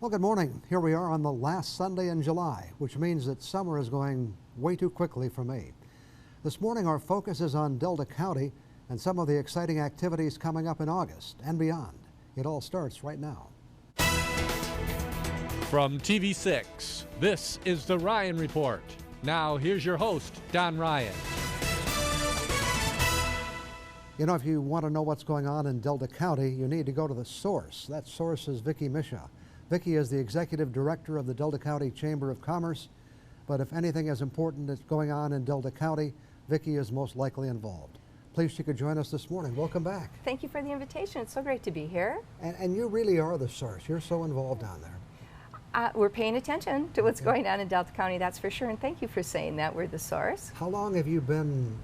Well, good morning. Here we are on the last Sunday in July, which means that summer is going way too quickly for me. This morning, our focus is on Delta County and some of the exciting activities coming up in August and beyond. It all starts right now. From TV6, this is the Ryan Report. Now, here's your host, Don Ryan. You know, if you want to know what's going on in Delta County, you need to go to the source. That source is Vicki Misha. Vicki is the executive director of the Delta County Chamber of Commerce, but if anything is important that's going on in Delta County, Vicki is most likely involved. Pleased she could join us this morning. Welcome back. Thank you for the invitation. It's so great to be here. And you really are the source. You're so involved down there. We're paying attention to what's going on in Delta County, that's for sure, and thank you for saying that we're the source. How long have you been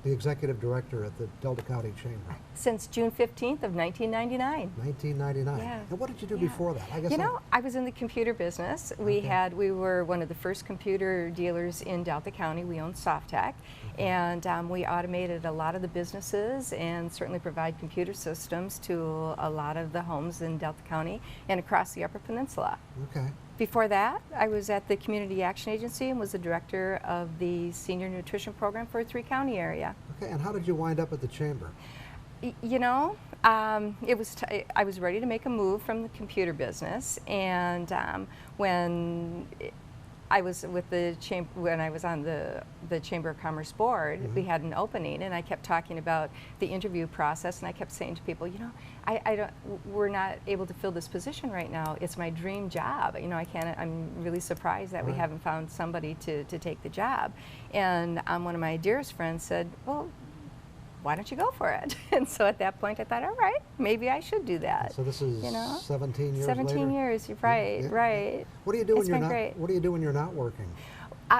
the executive director at the Delta County Chamber? Since June 15th of 1999. 1999. Yeah. And what did you do before that? I guess I was in the computer business. We were one of the first computer dealers in Delta County. We owned Softec, and we automated a lot of the businesses and certainly provide computer systems to a lot of the homes in Delta County and across the Upper Peninsula. Okay. Before that, I was at the Community Action Agency and was the director of the Senior Nutrition Program for a three-county area. Okay, and how did you wind up at the Chamber? You know, I was ready to make a move from the computer business, and when I was with the chamber, when I was on the Chamber of Commerce board, we had an opening, and I kept talking about the interview process, and I kept saying to people, you know, we're not able to fill this position right now. It's my dream job. You know, I'm really surprised that we haven't found somebody to take the job. And one of my dearest friends said, well, why don't you go for it? And so at that point I thought, all right, maybe I should do that. So this is 17 years 17 later? years, you're right, right. What do you do when It's you're been not great. What do you do when you're not working?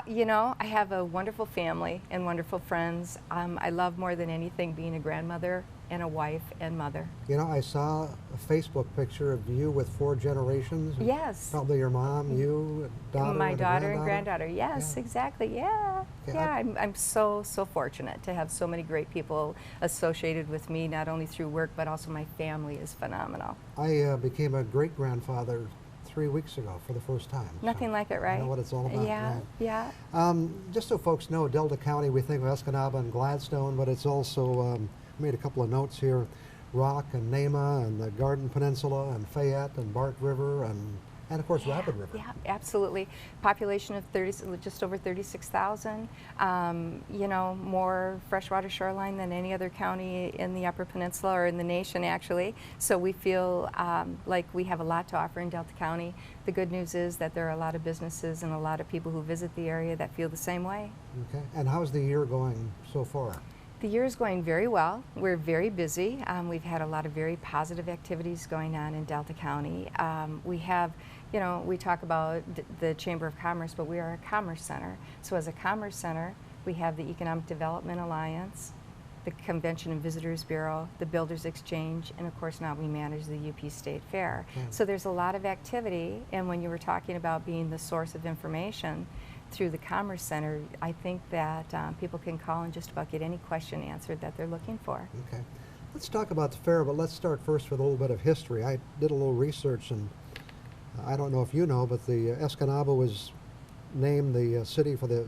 You know, I have a wonderful family and wonderful friends. I love more than anything being a grandmother and a wife and mother. You know, I saw a Facebook picture of you with 4 generations. Yes. Probably your mom, you, daughter, my and daughter and granddaughter. Yes, Yeah. exactly. Yeah. Okay, Yeah, I'm so fortunate to have so many great people associated with me, not only through work, but also my family is phenomenal. I became a great-grandfather 3 weeks ago for the first time. Nothing like it, right? I know what it's all about. Yeah, right? yeah. Just so folks know, Delta County, we think of Escanaba and Gladstone, but it's also, made a couple of notes here, Rock and Nama and the Garden Peninsula and Fayette and Bart River and of course Rapid River. Yeah, absolutely. Population of just over 36,000. You know, more freshwater shoreline than any other county in the Upper Peninsula or in the nation, actually. So we feel like we have a lot to offer in Delta County. The good news is that there are a lot of businesses and a lot of people who visit the area that feel the same way. Okay. And how's the year going so far? The year is going very well. We're very busy. We've had a lot of very positive activities going on in Delta County. We have, you know, we talk about the Chamber of Commerce, but we are a commerce center. So as a commerce center, we have the Economic Development Alliance, the Convention and Visitors Bureau, the Builders Exchange, and of course now we manage the UP State Fair. So there's a lot of activity, and when you were talking about being the source of information through the Commerce Center, I think that people can call and just about get any question answered that they're looking for. Okay. Let's talk about the fair, but let's start first with a little bit of history. I did a little research, and I don't know if you know, but the Escanaba was named the city for the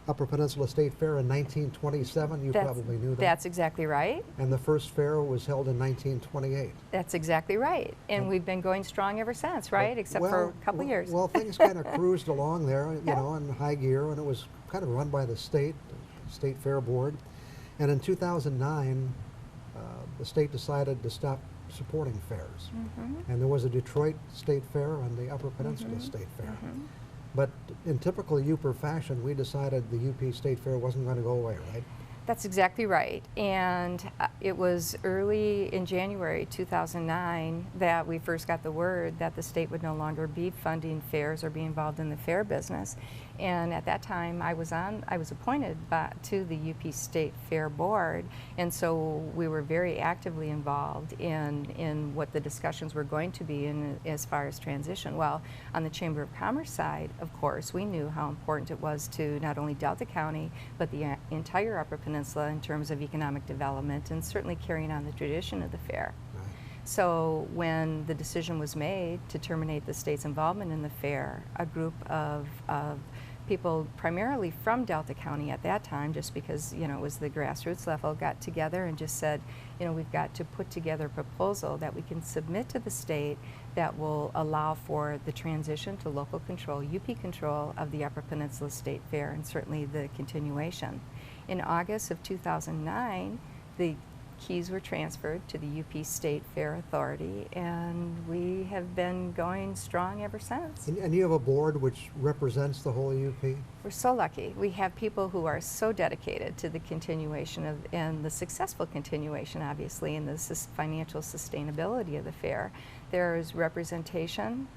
Upper Peninsula State Fair in 1927. You probably knew that. That's exactly right. And the first fair was held in 1928. That's exactly right. And we've been going strong ever since, right? Except for a couple years. Well, things kind of cruised along there, you know, in high gear, and it was kind of run by the State Fair Board. And in 2009, the state decided to stop supporting fairs. And there was a Detroit State Fair and the Upper Peninsula State Fair. But in typical UPER fashion, we decided the UP State Fair wasn't going to go away, right? That's exactly right. And it was early in January 2009 that we first got the word that the state would no longer be funding fairs or be involved in the fair business. And at that time, I was appointed to the UP State Fair Board, and so we were very actively involved in what the discussions were going to be in as far as transition. Well, on the Chamber of Commerce side, of course, we knew how important it was to not only Delta County, but the entire Upper Peninsula in terms of economic development and certainly carrying on the tradition of the fair. So when the decision was made to terminate the state's involvement in the fair, a group of people primarily from Delta County at that time, just because it was the grassroots level, got together and just said, we've got to put together a proposal that we can submit to the state that will allow for the transition to local control, UP control of the Upper Peninsula State Fair, and certainly the continuation. In August of 2009, the keys were transferred to the UP State Fair Authority, and we have been going strong ever since. And you have a board which represents the whole UP? We're so lucky. We have people who are so dedicated to the continuation of, and the successful continuation, obviously, and the financial sustainability of the fair. There's representation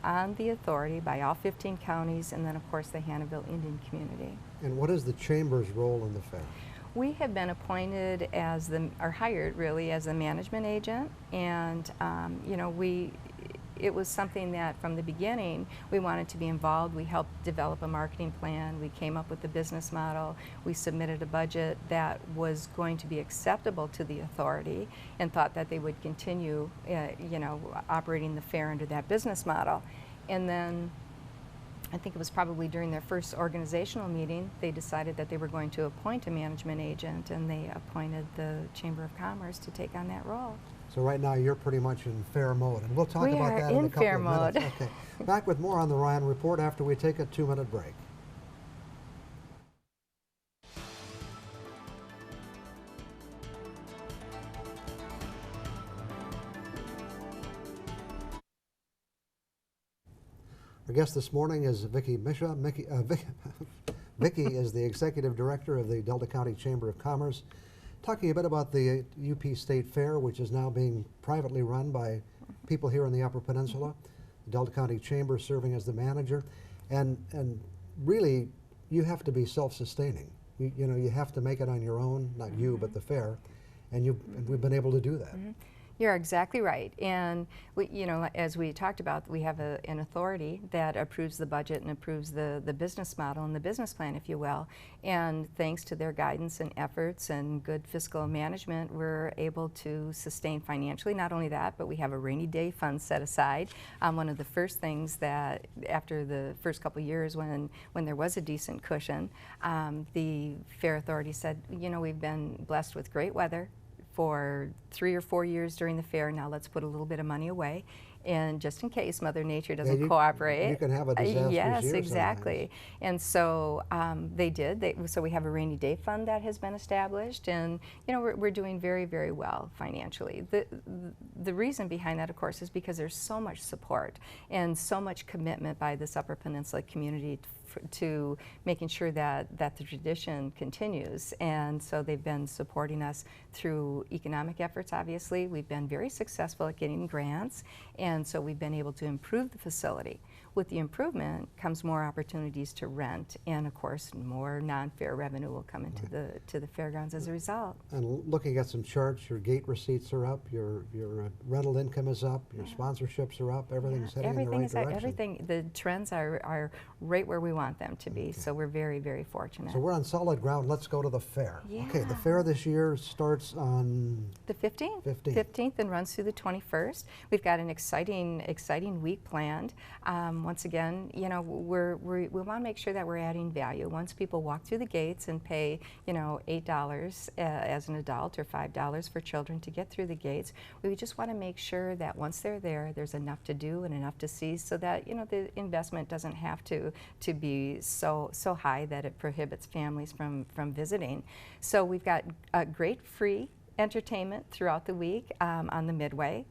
on the authority by all 15 counties, and then of course the Hannahville Indian community. And what is the Chamber's role in the fair? We have been appointed as or hired really as the management agent, and it was something that from the beginning we wanted to be involved. We helped develop a marketing plan. We came up with the business model. We submitted a budget that was going to be acceptable to the authority, and thought that they would continue, operating the fair under that business model. And then I think it was probably during their first organizational meeting, they decided that they were going to appoint a management agent, and they appointed the Chamber of Commerce to take on that role. So right now you're pretty much in fair mode, and we'll talk about that in a couple fair of mode. minutes. Okay. Back with more on the Ryan Report after we take a 2-minute break. Our guest this morning is Vicki Misha. Vicki is the Executive Director of the Delta County Chamber of Commerce, talking a bit about the UP State Fair, which is now being privately run by people here in the Upper Peninsula. The Delta County Chamber serving as the manager. And really, you have to be self-sustaining. You have to make it on your own, not you, but the fair. And we've been able to do that. Mm-hmm. You're exactly right. And as we talked about, we have an authority that approves the budget and approves the business model and the business plan, if you will. And thanks to their guidance and efforts and good fiscal management, we're able to sustain financially. Not only that, but we have a rainy day fund set aside. One of the first things that, after the first couple of years when there was a decent cushion, the Fair Authority said, we've been blessed with great weather for 3 or 4 years during the fair. Now let's put a little bit of money away, and just in case Mother Nature doesn't cooperate. You can have a disastrous yes, year exactly. sometimes. And so they did. So we have a rainy day fund that has been established, and we're doing very, very well financially. The reason behind that, of course, is because there's so much support and so much commitment by this Upper Peninsula community to making sure that the tradition continues. And so they've been supporting us through economic efforts, obviously. We've been very successful at getting grants, and so we've been able to improve the facility. With the improvement comes more opportunities to rent, and of course more non-fair revenue will come into the fairgrounds as a result. And looking at some charts, your gate receipts are up, your rental income is up, your sponsorships are up, everything's heading in the right direction. Everything, the trends are right where we want them to be, so we're very, very fortunate. So we're on solid ground. Let's go to the fair. Yeah. Okay, the fair this year starts on the 15th. 15th and runs through the 21st. We've got an exciting week planned. Once again, we want to make sure that we're adding value. Once people walk through the gates and pay, $8 as an adult or $5 for children to get through the gates, we just want to make sure that once they're there, there's enough to do and enough to see, so that the investment doesn't have to be so high that it prohibits families from visiting. So we've got great free entertainment throughout the week on the Midway.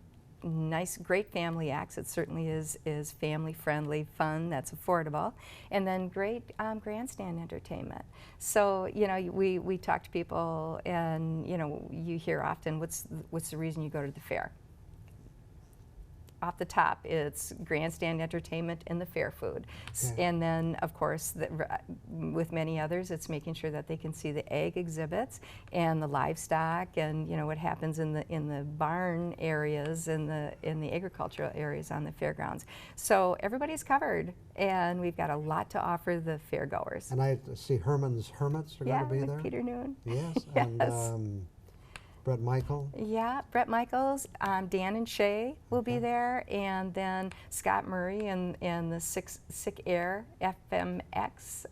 Nice, great family acts. It certainly is family-friendly, fun, that's affordable, and then great grandstand entertainment. So we talk to people, and you hear often, what's the reason you go to the fair? Off the top, it's grandstand entertainment and the fair food. Okay. And then, of course, with many others, it's making sure that they can see the egg exhibits and the livestock, and what happens in the barn areas and in the agricultural areas on the fairgrounds. So everybody's covered, and we've got a lot to offer the fairgoers. And I see Herman's Hermits are going to be with there. Peter Noon. Yes. Yes. And Brett Michael. Yeah, Brett Michaels, Dan and Shay will be Okay. there, and then Scott Murray and the Sick Air FMX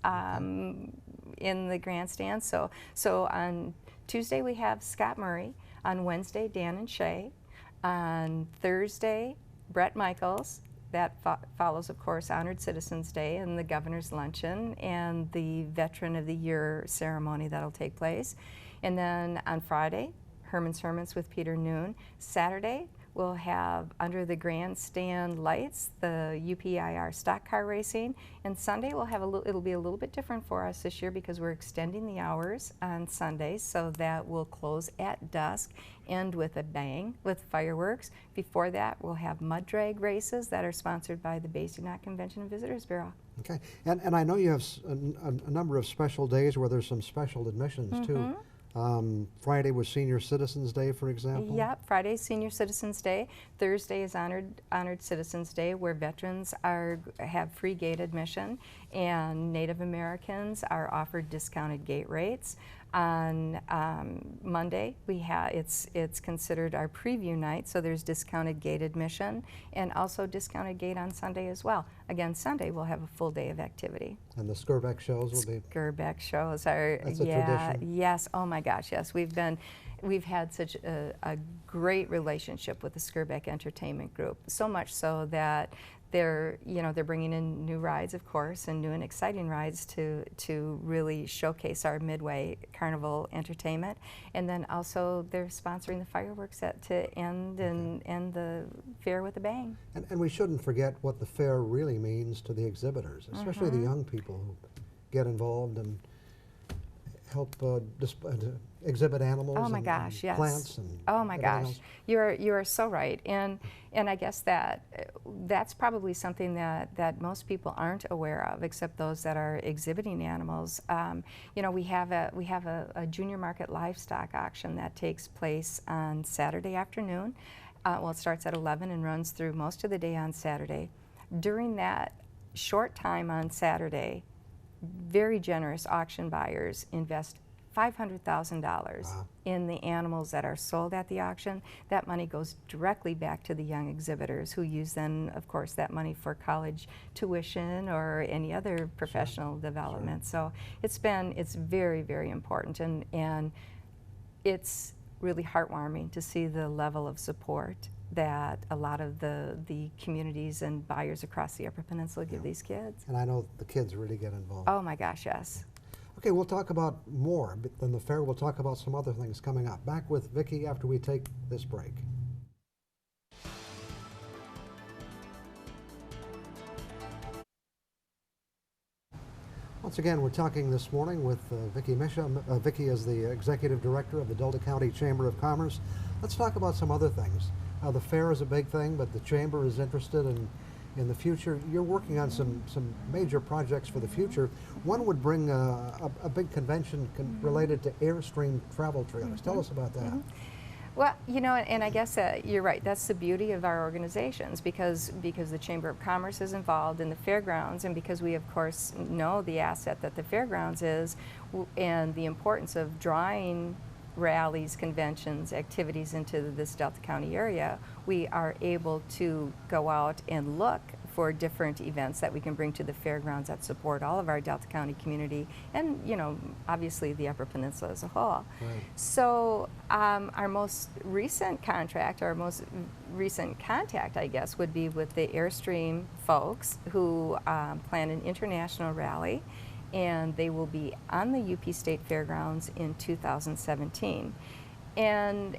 in the grandstand. So on Tuesday we have Scott Murray. On Wednesday, Dan and Shay. On Thursday, Brett Michaels. That follows, of course, Honored Citizens Day and the Governor's Luncheon and the Veteran of the Year ceremony that'll take place. And then on Friday, Herman's Hermits with Peter Noon. Saturday, we'll have under the grandstand lights the UPIR stock car racing. And Sunday, we'll have it'll be a little bit different for us this year because we're extending the hours on Sundays, so that will close at dusk, end with a bang with fireworks. Before that, we'll have mud drag races that are sponsored by the Bay-St. Convention and Visitors Bureau. Okay, and I know you have a number of special days where there's some special admissions too. Friday was Senior Citizens Day, for example. Yep, Friday's Senior Citizens Day. Thursday is Honored Citizens Day, where veterans have free gate admission, and Native Americans are offered discounted gate rates. On Monday, it's considered our preview night, so there's discounted gate admission, and also discounted gate on Sunday as well. Again, Sunday we'll have a full day of activity. And the Skirbeck shows will be. Skirbeck shows are, That's a tradition. yes, oh my gosh, yes. We've had such a great relationship with the Skirbeck Entertainment Group, so much so that they're bringing in new rides, of course, and new and exciting rides to really showcase our Midway Carnival entertainment. And then also they're sponsoring the fireworks to end the fair with a bang. And we shouldn't forget what the fair really means to the exhibitors, especially the young people who get involved and help exhibit animals. Oh my and gosh, yes. Plants and oh my everything gosh, else. you are so right, and I guess that's probably something that most people aren't aware of, except those that are exhibiting animals. We have a junior market livestock auction that takes place on Saturday afternoon. It starts at 11 and runs through most of the day on Saturday. During that short time on Saturday, very generous auction buyers invest $500,000 Wow. in the animals that are sold at the auction. That money goes directly back to the young exhibitors, who use then, of course, that money for college tuition or any other professional development. So it's very, very important, and it's really heartwarming to see the level of support that a lot of the communities and buyers across the Upper Peninsula give these kids. And I know the kids really get involved. Oh my gosh, yes. Okay, we'll talk about more than the fair. We'll talk about some other things coming up. Back with Vicki after we take this break. Once again, we're talking this morning with Vicki Misha. Vicki is the Executive Director of the Delta County Chamber of Commerce. Let's talk about some other things. The fair is a big thing, but the Chamber is interested in the future. You're working on some major projects for the future. One would bring a big convention related to Airstream travel trailers. Tell us about that. Well, and I guess you're right. That's the beauty of our organizations, because the Chamber of Commerce is involved in the fairgrounds, and because we, of course, know the asset that the fairgrounds is, and the importance of drawing rallies, conventions, activities into this Delta County area, we are able to go out and look for different events that we can bring to the fairgrounds that support all of our Delta County community and, obviously the Upper Peninsula as a whole. Right. So our most recent contact, I guess, would be with the Airstream folks, who plan an international rally, and they will be on the UP State Fairgrounds in 2017. And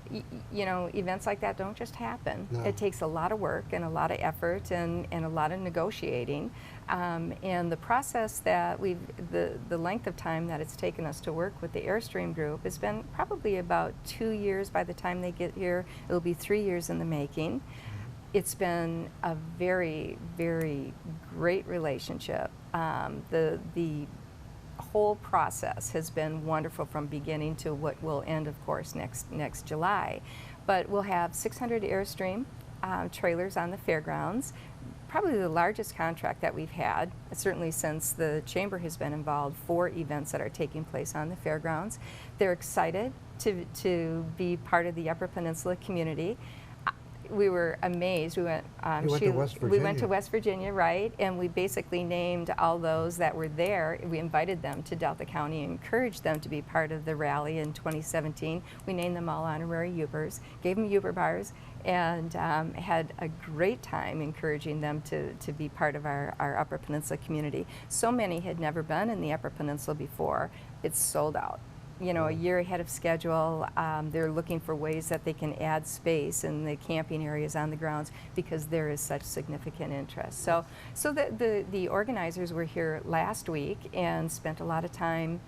events like that don't just happen. No. It takes a lot of work and a lot of effort and a lot of negotiating. And the process that the length of time that it's taken us to work with the Airstream group has been probably about 2 years by the time they get here. It'll be 3 years in the making. It's been a very, very great relationship. The whole process has been wonderful from beginning to what will end, of course, next July. But we'll have 600 Airstream trailers on the fairgrounds, probably the largest contract that we've had, certainly since the Chamber has been involved, for events that are taking place on the fairgrounds. They're excited to be part of the Upper Peninsula community. We were amazed. We went. You went to West We went Virginia. to West Virginia, right? And we basically named all those that were there. We invited them to Delta County and encouraged them to be part of the rally in 2017. We named them all honorary Ubers, gave them Uber bars, and had a great time encouraging them to be part of our Upper Peninsula community. So many had never been in the Upper Peninsula before. It's sold out. You know, a year ahead of schedule. They're looking for ways that they can add space in the camping areas on the grounds because there is such significant interest. So the organizers were here last week and spent a lot of time,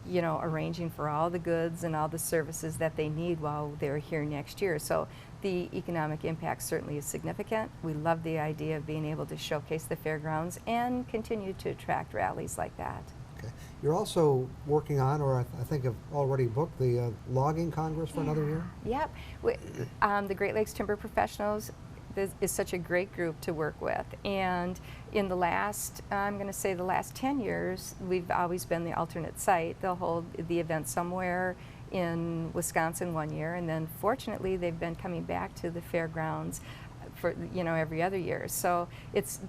you know, arranging for all the goods and all the services that they need while they're here next year. So the economic impact certainly is significant. We love the idea of being able to showcase the fairgrounds and continue to attract rallies like that. Okay. You're also working on, or I think have already booked, the Logging Congress for another year? Yep. The Great Lakes Timber Professionals is such a great group to work with. And in the last, I'm going to say the last 10 years, we've always been the alternate site. They'll hold the event somewhere in Wisconsin one year, and then fortunately they've been coming back to the fairgrounds for, you know, every other year. So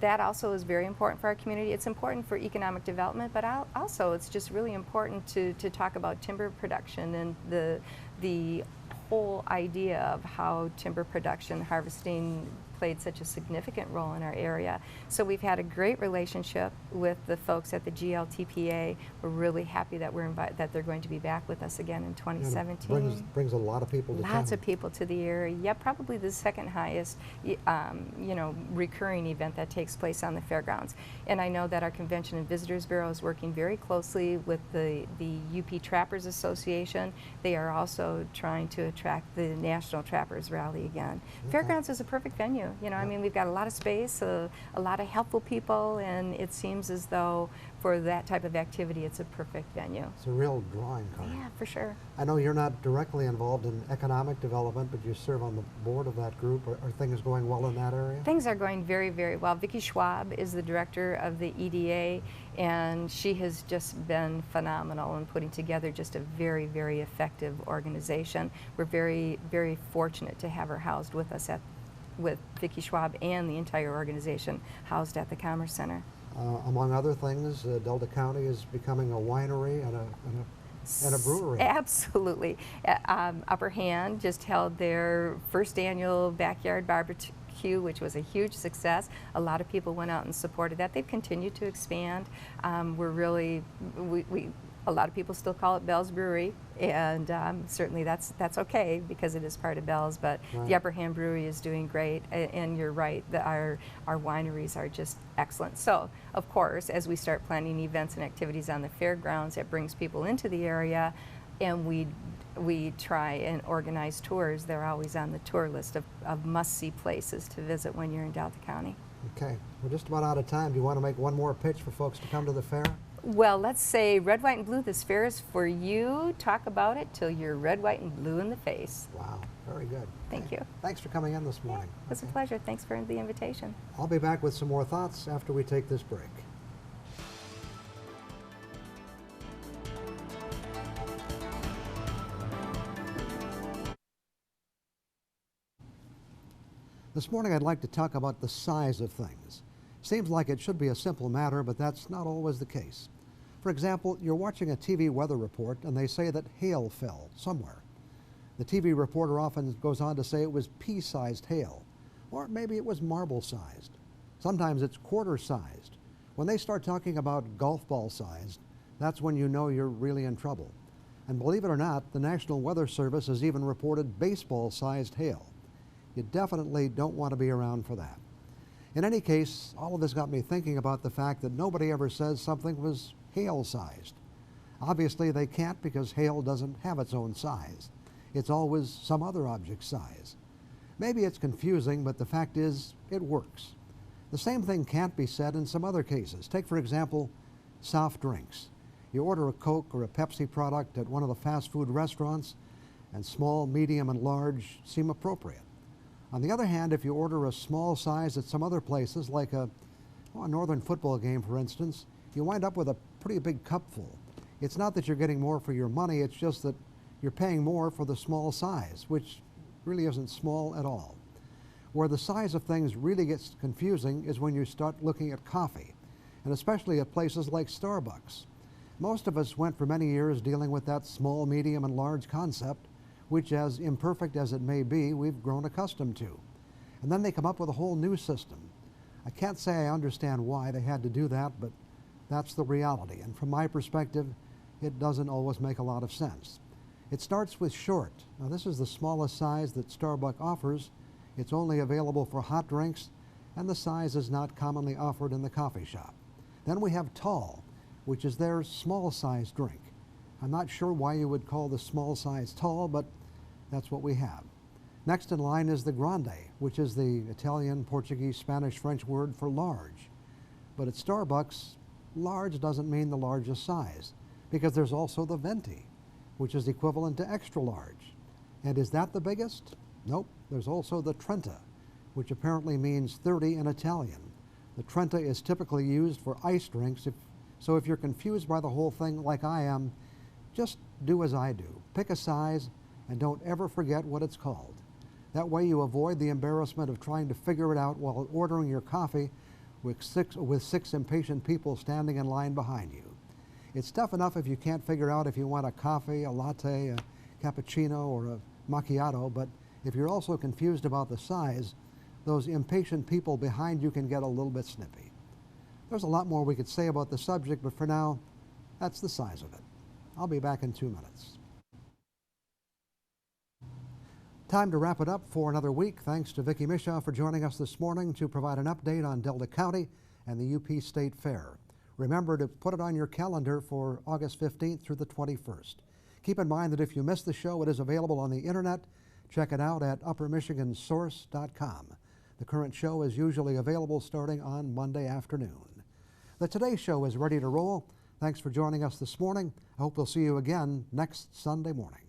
that also is very important for our community. It's important for economic development, but also it's just really important to talk about timber production and the whole idea of how timber production, harvesting played such a significant role in our area. So we've had a great relationship with the folks at the GLTPA. We're really happy that that they're going to be back with us again in 2017. And brings a lot of people to town. Lots of people to the area. Yeah, probably the second highest, you know, recurring event that takes place on the fairgrounds. And I know that our Convention and Visitors Bureau is working very closely with the UP Trappers Association. They are also trying to attract the National Trappers Rally again. Okay. Fairgrounds is a perfect venue. You know, I mean, we've got a lot of space, a lot of helpful people, and it seems as though for that type of activity, it's a perfect venue. It's a real drawing card. Yeah, for sure. I know you're not directly involved in economic development, but you serve on the board of that group. Are things going well in that area? Things are going very, very well. Vicki Schwab is the director of the EDA, and she has just been phenomenal in putting together just a very, very effective organization. We're very, very fortunate to have her housed with us with Vicki Schwab and the entire organization housed at the Commerce Center. Among other things, Delta County is becoming a winery and a brewery. Absolutely. Upper Hand just held their first annual backyard barbecue, which was a huge success. A lot of people went out and supported that. They've continued to expand. We're really, a lot of people still call it Bell's Brewery, and certainly that's okay because it is part of Bell's, but Right. the Upper Hand Brewery is doing great, and you're right, our wineries are just excellent. So, of course, as we start planning events and activities on the fairgrounds, it brings people into the area, and we try and organize tours. They're always on the tour list of must-see places to visit when you're in Delta County. Okay, we're just about out of time. Do you want to make one more pitch for folks to come to the fair? Well, let's say red, white, and blue, this fair is for you. Talk about it till you're red, white, and blue in the face. Wow, very good. Thank Okay. you. Thanks for coming in this morning. It was a Okay. pleasure. Thanks for the invitation. I'll be back with some more thoughts after we take this break. This morning I'd like to talk about the size of things. Seems like it should be a simple matter, but that's not always the case. For example, you're watching a TV weather report and they say that hail fell somewhere. The TV reporter often goes on to say it was pea-sized hail, or maybe it was marble-sized. Sometimes it's quarter-sized. When they start talking about golf ball-sized, that's when you know you're really in trouble. And believe it or not, the National Weather Service has even reported baseball-sized hail. You definitely don't want to be around for that. In any case, all of this got me thinking about the fact that nobody ever says something was hail-sized. Obviously, they can't because hail doesn't have its own size. It's always some other object's size. Maybe it's confusing, but the fact is, it works. The same thing can't be said in some other cases. Take, for example, soft drinks. You order a Coke or a Pepsi product at one of the fast food restaurants, and small, medium, and large seem appropriate. On the other hand, if you order a small size at some other places, like a Northern football game, for instance, you wind up with a pretty big cupful. It's not that you're getting more for your money, it's just that you're paying more for the small size, which really isn't small at all. Where the size of things really gets confusing is when you start looking at coffee, and especially at places like Starbucks. Most of us went for many years dealing with that small, medium, and large concept, which, as imperfect as it may be, we've grown accustomed to. And then they come up with a whole new system. I can't say I understand why they had to do that, but that's the reality. And from my perspective, it doesn't always make a lot of sense. It starts with short. Now, this is the smallest size that Starbucks offers. It's only available for hot drinks, and the size is not commonly offered in the coffee shop. Then we have tall, which is their small size drink. I'm not sure why you would call the small size tall, but that's what we have. Next in line is the grande, which is the Italian, Portuguese, Spanish, French word for large. But at Starbucks, large doesn't mean the largest size, because there's also the venti, which is equivalent to extra large. And is that the biggest? Nope. There's also the Trenta, which apparently means 30 in Italian. The Trenta is typically used for iced drinks, so if you're confused by the whole thing like I am, just do as I do. Pick a size and don't ever forget what it's called. That way you avoid the embarrassment of trying to figure it out while ordering your coffee with six impatient people standing in line behind you. It's tough enough if you can't figure out if you want a coffee, a latte, a cappuccino, or a macchiato, but if you're also confused about the size, those impatient people behind you can get a little bit snippy. There's a lot more we could say about the subject, but for now, that's the size of it. I'll be back in 2 minutes. Time to wrap it up for another week. Thanks to Vicki Mishaw for joining us this morning to provide an update on Delta County and the UP State Fair. Remember to put it on your calendar for August 15th through the 21st. Keep in mind that if you missed the show, it is available on the internet. Check it out at uppermichigansource.com. The current show is usually available starting on Monday afternoon. The Today Show is ready to roll. Thanks for joining us this morning. I hope we'll see you again next Sunday morning.